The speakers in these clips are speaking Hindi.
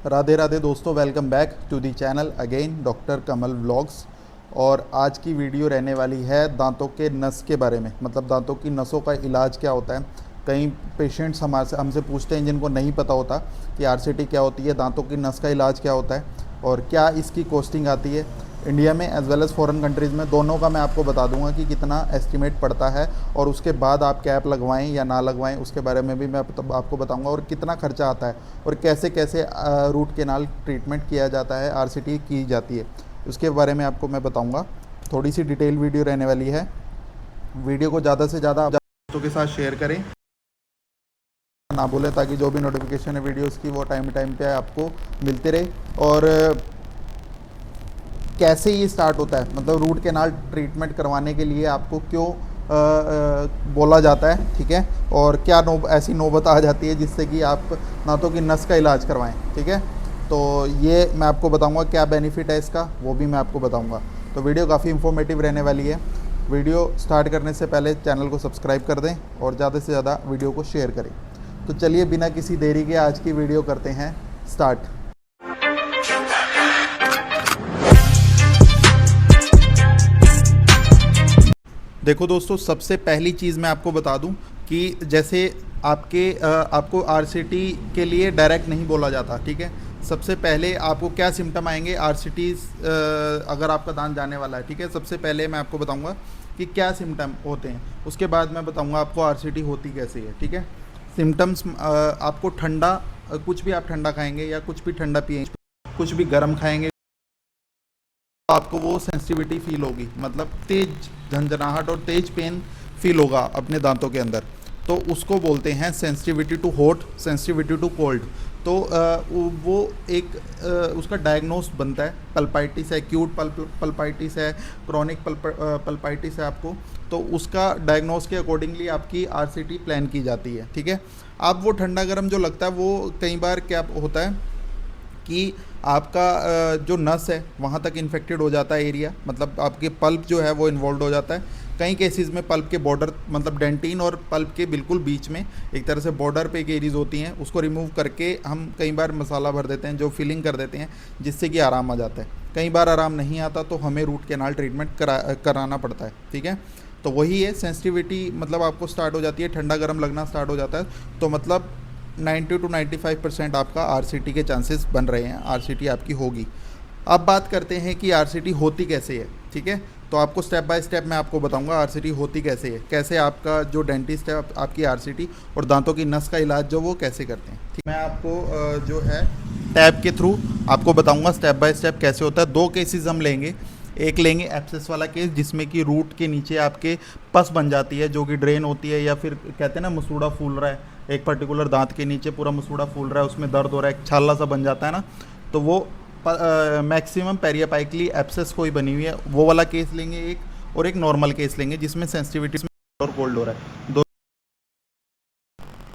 राधे राधे दोस्तों, welcome back to the channel again doctor Kamal vlogs. और आज की वीडियो रहने वाली है दांतों के नस के बारे में, मतलब दांतों की नसों का इलाज क्या होता है। कई पेशेंट्स हमसे पूछते हैं जिनको नहीं पता होता कि आरसीटी क्या होती है, दांतों की नस का इलाज क्या होता है और क्या इसकी कॉस्टिंग आती है इंडिया में as well as foreign countries में। दोनों का मैं आपको बता दूंगा कि कितना एस्टिमेट पड़ता है और उसके बाद आप कैप लगवाएं या ना लगवाएं उसके बारे में भी मैं आपको बताऊंगा, और कितना खर्चा आता है और कैसे कैसे रूट केनाल ट्रीटमेंट किया जाता है, आरसीटी की जाती है, उसके बारे में आपको मैं बताऊंगा। थोड़ी सी डिटेल वीडियो रहने वाली है। वीडियो को ज़्यादा से ज़्यादा दोस्तों के साथ शेयर करें, ना भूलें, ताकि जो भी नोटिफिकेशन है वीडियोज़ की वो टाइम पे आपको मिलते रहे। और कैसे ये स्टार्ट होता है, मतलब रूट कैनाल ट्रीटमेंट करवाने के लिए आपको क्यों बोला जाता है, ठीक है, और क्या ऐसी नौबत आ जाती है जिससे कि आप दांतों की नस का इलाज करवाएं, ठीक है। तो ये मैं आपको बताऊंगा क्या बेनिफिट है इसका, वो भी मैं आपको बताऊंगा। तो वीडियो काफ़ी इन्फॉर्मेटिव रहने वाली है। वीडियो स्टार्ट करने से पहले चैनल को सब्सक्राइब कर दें और ज़्यादा से ज़्यादा वीडियो को शेयर करें। तो चलिए बिना किसी देरी के आज की वीडियो करते हैं स्टार्ट। देखो दोस्तों, सबसे पहली चीज़ मैं आपको बता दूं कि जैसे आपको आरसीटी के लिए डायरेक्ट नहीं बोला जाता, ठीक है। सबसे पहले आपको क्या सिम्टम आएंगे आरसीटी अगर आपका दांत जाने वाला है, ठीक है। सबसे पहले मैं आपको बताऊंगा कि क्या सिम्टम होते हैं, उसके बाद मैं बताऊंगा आपको आरसीटी होती कैसे है, ठीक है। सिम्टम्स आपको ठंडा, कुछ भी आप ठंडा खाएंगे या कुछ भी ठंडा पिएंगे, कुछ भी गर्म खाएंगे, आपको वो सेंसिटिविटी फील होगी, मतलब तेज झंझनाहट और तेज पेन फील होगा अपने दांतों के अंदर। तो उसको बोलते हैं sensitivity to hot, sensitivity to cold. तो वो एक उसका डायग्नोस बनता है। पल्पाइटिस है, एक्यूट पल्पाइटिस है, क्रॉनिक पल्पाइटिस है आपको, तो उसका डायग्नोस के अकॉर्डिंगली आपकी आरसीटी प्लान की जाती है, ठीक है। अब वो ठंडा गर्म जो लगता है वो कई बार क्या होता है कि आपका जो नस है वहाँ तक इन्फेक्टेड हो जाता है एरिया, मतलब आपके पल्प जो है वो इन्वॉल्व हो जाता है। कई केसेस में पल्प के बॉर्डर, मतलब डेंटिन और पल्प के बिल्कुल बीच में एक तरह से बॉर्डर पे एक एरीज होती हैं, उसको रिमूव करके हम कई बार मसाला भर देते हैं, जो फिलिंग कर देते हैं, जिससे कि आराम आ जाता है। कई बार आराम नहीं आता तो हमें रूट कैनाल ट्रीटमेंट कराना पड़ता है, ठीक है। तो वही है सेंसिटिविटी, मतलब आपको स्टार्ट हो जाती है, ठंडा गर्म लगना स्टार्ट हो जाता है, तो मतलब 90 to 95% आपका आरसीटी के चांसेस बन रहे हैं, आरसीटी आपकी होगी। अब बात करते हैं कि आरसीटी होती कैसे है, ठीक है। तो आपको स्टेप बाय स्टेप मैं आपको बताऊंगा आरसीटी होती कैसे है, कैसे आपका जो डेंटिस्ट है आपकी आरसीटी और दांतों की नस का इलाज जो वो कैसे करते हैं, ठीक। मैं आपको जो है टैब के थ्रू आपको बताऊंगा स्टेप बाय स्टेप कैसे होता है। दो केसेस हम लेंगे। एक लेंगे एब्सेस वाला केस, जिसमें कि रूट के नीचे आपके पस बन जाती है, जो कि ड्रेन होती है, या फिर कहते हैं ना मसूड़ा फूल रहा है, एक पर्टिकुलर दांत के नीचे पूरा मसूड़ा फूल रहा है, उसमें दर्द हो रहा है, एक छाला सा बन जाता है ना, तो वो मैक्सिमम पेरियापाइकली एब्सेस कोई बनी हुई है, वो वाला केस लेंगे एक, और एक नॉर्मल केस लेंगे जिसमें सेंसिटिविटी और कोल्ड हो रहा है। दो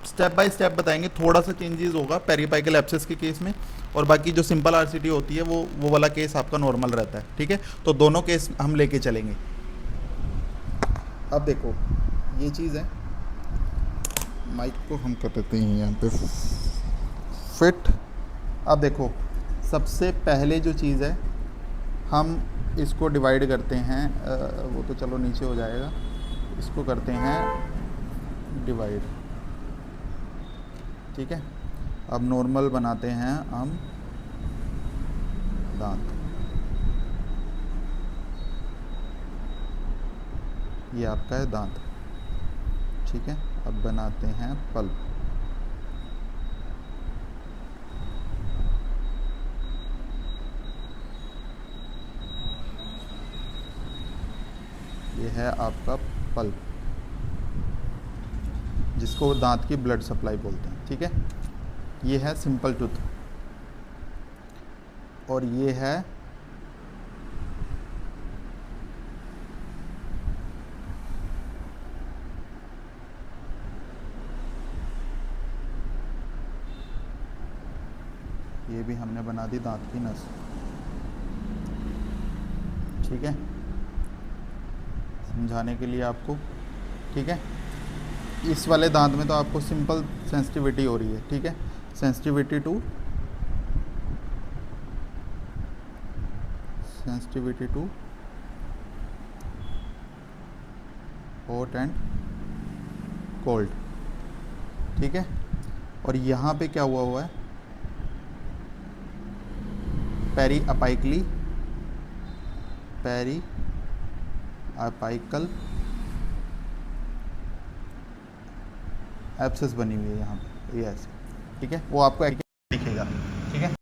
स्टेप बाय स्टेप बताएंगे। थोड़ा सा चेंजेस होगा पेरियापाइकल एब्सेस के केस में, और बाकी जो सिंपल आरसीटी होती है वो वाला केस आपका नॉर्मल रहता है, ठीक है। तो दोनों केस हम लेके चलेंगे। अब देखो ये चीज़ है, माइक को हम कर देते हैं यहाँ पे फिट। अब देखो सबसे पहले जो चीज़ है, हम इसको डिवाइड करते हैं, वो तो चलो नीचे हो जाएगा, इसको करते हैं डिवाइड, ठीक है। अब नॉर्मल बनाते हैं हम दांत, ये आपका है दांत, ठीक है। अब बनाते हैं पल्प, ये है आपका पल्प, जिसको दांत की ब्लड सप्लाई बोलते हैं, ठीक है। ये है सिंपल टूथ, और ये है ये भी हमने बना दी दांत की नस, ठीक है, समझाने के लिए आपको, ठीक है। इस वाले दांत में तो आपको सिंपल सेंसिटिविटी हो रही है, ठीक है, sensitivity to sensitivity to hot and cold, ठीक है। और यहाँ पे क्या हुआ है, पेरी अपाइकल एब्सेस बनी हुई है यहाँ पे, ये ऐसे, ठीक है। वो आपको दिखेगा, ठीक है।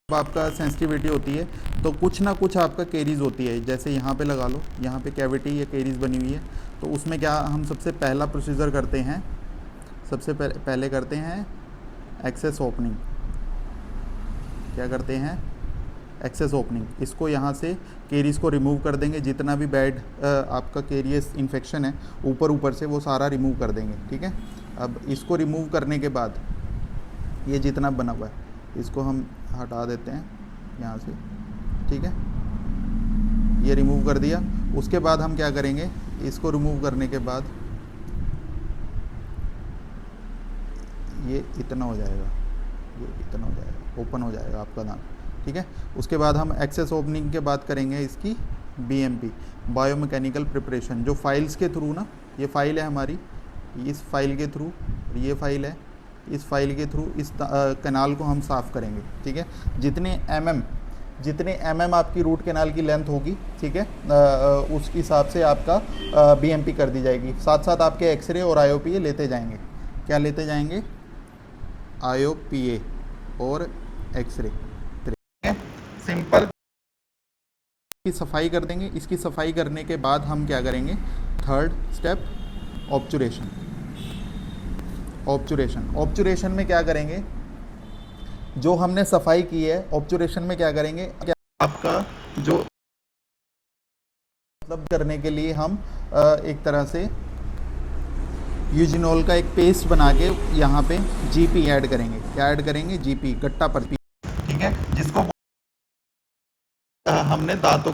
जब आपका सेंसिटिविटी होती है तो कुछ ना कुछ आपका केरीज होती है, जैसे यहाँ पे लगा लो, यहाँ पे कैविटी या केरीज बनी हुई है। तो उसमें क्या हम सबसे पहला प्रोसीजर करते हैं, सबसे पहले करते हैं एक्सेस ओपनिंग। क्या करते हैं, एक्सेस ओपनिंग। इसको यहाँ से केरीज को रिमूव कर देंगे, जितना भी बैड आपका केरियस इन्फेक्शन है ऊपर से वो सारा रिमूव कर देंगे, ठीक है। अब इसको रिमूव करने के बाद ये जितना बना हुआ है इसको हम हटा देते हैं यहाँ से, ठीक है। ये रिमूव कर दिया। उसके बाद हम क्या करेंगे, इसको रिमूव करने के बाद ये इतना हो जाएगा, ये इतना हो जाएगा, ओपन हो जाएगा आपका दांत, ठीक है। उसके बाद हम एक्सेस ओपनिंग के बाद करेंगे इसकी BMP, बायोमैकेनिकल प्रिपरेशन, जो फाइल्स के थ्रू ना, ये फाइल है हमारी, इस फाइल के थ्रू, ये फाइल है, इस फाइल के थ्रू इस कैनाल को हम साफ़ करेंगे, ठीक है। जितने mm आपकी रूट कैनाल की लेंथ होगी, ठीक है, उस हिसाब से आपका BMP कर दी जाएगी। साथ साथ आपके एक्सरे और IOPA लेते जाएंगे। क्या लेते जाएंगे, IOPA और एक्सरे, सिंपल। की सफाई कर देंगे। इसकी सफाई करने के बाद हम क्या करेंगे, थर्ड स्टेप ऑब्चुरेशन में क्या करेंगे, जो हमने सफाई की है ऑब्चुरेशन में क्या करेंगे, क्या आपका जो मतलब करने के लिए हम एक तरह से यूजिनोल का एक पेस्ट बना के यहाँ पे GP ऐड करेंगे। क्या ऐड करेंगे, GP, गट्टा पर्ची, ठीक है, जिसको हमने दांतों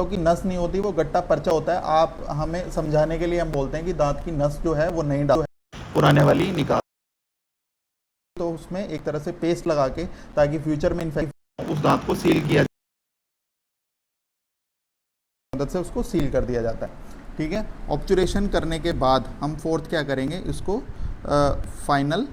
की नस नहीं होती, वो गट्टा पर्चा होता है। आप हमें समझाने के लिए हम बोलते हैं कि दांत की नस जो है वो नहीं डाल, पुराने वाली निकाल, तो उसमें एक तरह से पेस्ट लगा के, ताकि फ्यूचर में इन्फेक्शन, उस दांत को सील किया, मदद से उसको सील कर दिया जाता है, ठीक है। ऑब्चुरेशन करने के बाद हम फोर्थ क्या करेंगे, इसको फाइनल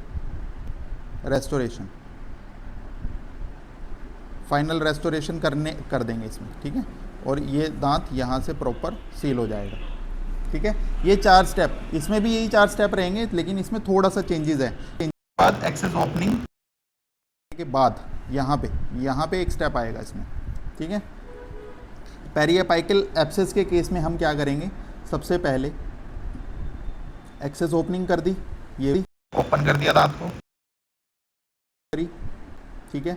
रेस्टोरेशन कर देंगे इसमें, ठीक है। और ये दांत यहाँ से प्रॉपर सील हो जाएगा, ठीक है। ये 4 स्टेप, इसमें भी यही 4 स्टेप रहेंगे, लेकिन इसमें थोड़ा सा चेंजेस है। बाद एक्सेस ओपनिंग के बाद यहाँ पे एक स्टेप आएगा इसमें, ठीक है। पेरियापाइकल एब्सेस के केस में हम क्या करेंगे, सबसे पहले एक्सेस ओपनिंग कर दी, ये भी ओपन कर दिया दांत को, ठीक है।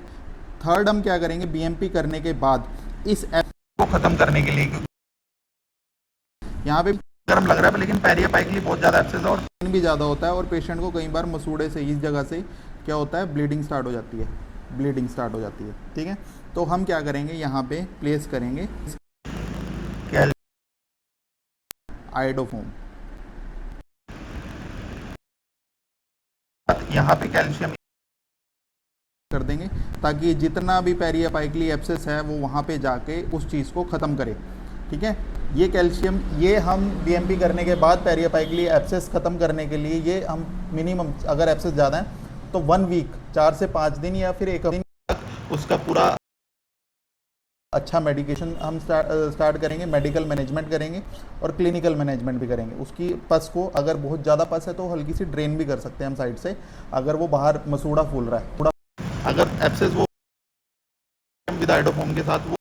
थर्ड हम क्या करेंगे, BMP करने के बाद इस को खत्म करने के लिए, यहाँ पे गर्म लग रहा है लेकिन पेरियापाइकली बहुत ज़्यादा एब्सेस और पेन भी ज़्यादा होता है, और पेशेंट को कई बार मसूड़े से, इस जगह से क्या होता है, ब्लीडिंग स्टार्ट हो जाती है, ठीक है। तो हम क्या करेंगे, यहाँ पे प्लेस करेंगे आयोडोफोम, यहाँ पे कैल्शियम कर देंगे, ताकि जितना भी पेरियापाइकली एब्सेस है वो वहाँ पे जाके उस चीज़ को ख़त्म करे, ठीक है। ये कैल्शियम, ये हम BMP करने के बाद पेरियापाइकली एब्सेस ख़त्म करने के लिए, ये हम मिनिमम, अगर एब्सेस ज़्यादा है तो 1 वीक, 4 से 5 दिन या फिर 1 दिन तक उसका पूरा अच्छा मेडिकेशन हम स्टार्ट करेंगे, मेडिकल मैनेजमेंट करेंगे और क्लिनिकल मैनेजमेंट भी करेंगे। उसकी पस को, अगर बहुत ज़्यादा पस है तो हल्की सी ड्रेन भी कर सकते हैं हम साइड से, अगर वो बाहर मसूड़ा फूल रहा है थोड़ा, अगर एब्सेस वो विद आयोडोफोम के साथ, वो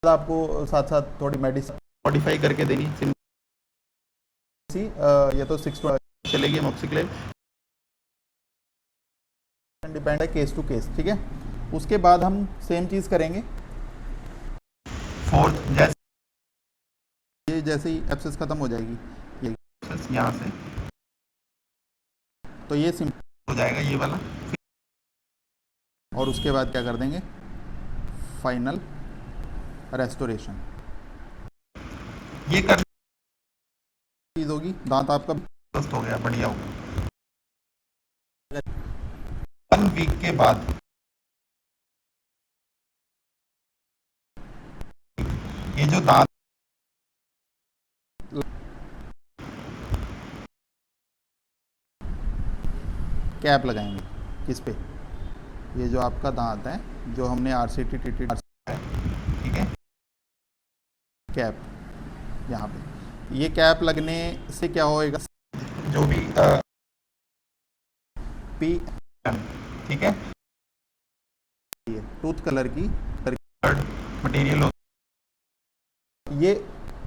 आपको साथ साथ थोड़ी मेडिसिन मॉडिफाई करके देनी, ये तो 6 चलेगी अमोक्सिक्लेव, डिपेंड है केस टू केस, ठीक है। उसके बाद हम सेम चीज़ करेंगे फोर्थ, जैसे ही एब्सेस खत्म हो जाएगी, ये यहाँ से, तो ये सिंपल हो जाएगा ये वाला, और उसके बाद क्या कर देंगे, फाइनल रेस्टोरेशन। ये कर चीज़ होगी, दांत आपका स्वस्थ हो गया, बढ़िया हो गया। 1 वीक के बाद ये जो दांत कैप लगाएंगे किस पे, ये जो आपका दांत है जो हमने आरसीटी ट्रीटेड है, ठीक है, कैप यहाँ पे, ये कैप लगने से क्या होएगा, जो भी पी, ठीक है, टूथ कलर की मटेरियल हो, ये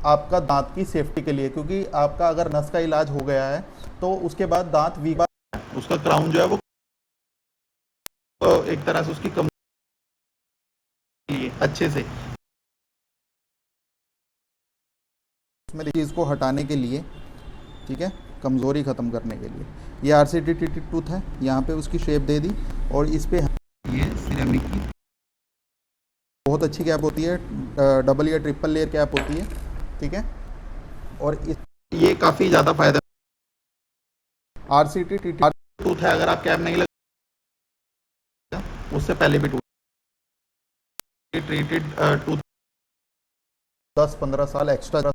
आपका दांत की सेफ्टी के लिए, क्योंकि आपका अगर नस का इलाज हो गया है तो उसके बाद दांत वीक, उसका क्राउन जो है वो एक तरह से उसकी कम अच्छे से उसमें चीज़ को हटाने के लिए, ठीक है, कमज़ोरी ख़त्म करने के लिए ये आरसीटी ट्रीटेड टूथ है, यहाँ पे उसकी शेप दे दी और इस पे ये सिरेमिक की बहुत अच्छी कैप होती है, डबल या ट्रिपल लेयर कैप होती है, ठीक है, और ये काफ़ी ज़्यादा फायदा, आरसीटी ट्रीटेड टूथ है, अगर आप कैप नहीं लगा उससे पहले भी टूथ ट्रीटेड टूथ 10-15 साल एक्स्ट्रा,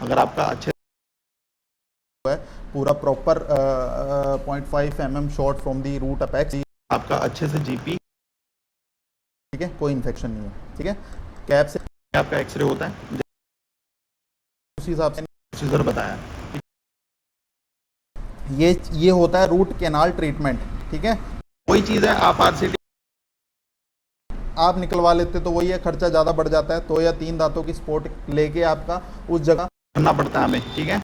अगर आपका अच्छे है पूरा proper 0.5 mm short from the root apex, आपका अच्छे से जीपी, ठीक है, कोई इन्फेक्शन नहीं है, ठीक है, कैप से आपका एक्सरे होता है उस हिसाब से प्रोसीजर बताया, ये होता है रूट कैनाल ट्रीटमेंट, ठीक है, वही चीज़ है, आप आरसीटी आप निकलवा लेते तो वही है, खर्चा ज़्यादा बढ़ जाता है, तो या 3 दांतों की सपोर्ट लेके आपका उस जगह करना पड़ता है हमें, ठीक है,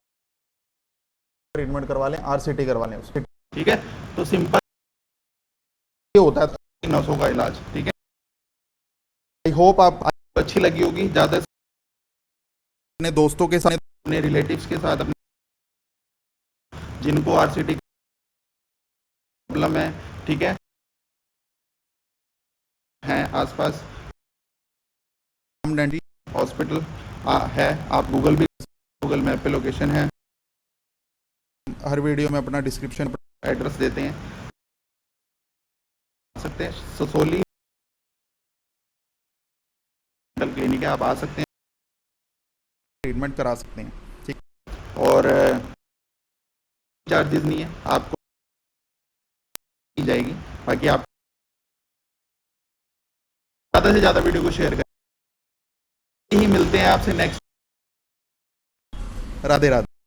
ट्रीटमेंट करवा लें, आरसीटी करवा लें उसके, ठीक है, तो सिंपल ये होता है नसों का इलाज, ठीक है। आई होप आप अच्छी लगी होगी, ज़्यादा अपने दोस्तों के साथ, अपने रिलेटिव्स के साथ, अपने जिनको आरसीटी प्रॉब्लम है, ठीक है आसपास हॉस्पिटल है, आप गूगल मैप पे लोकेशन है, हर वीडियो में अपना डिस्क्रिप्शन एड्रेस देते हैं, सकते हैं ससोली क्लिनिक है, आप आ सकते हैं, ट्रीटमेंट करा सकते हैं, ठीक, और चार्जेस नहीं है, आपको की जाएगी, बाकी आप ज़्यादा से ज़्यादा वीडियो को शेयर करें, यही मिलते हैं आपसे नेक्स्ट, राधे राधे।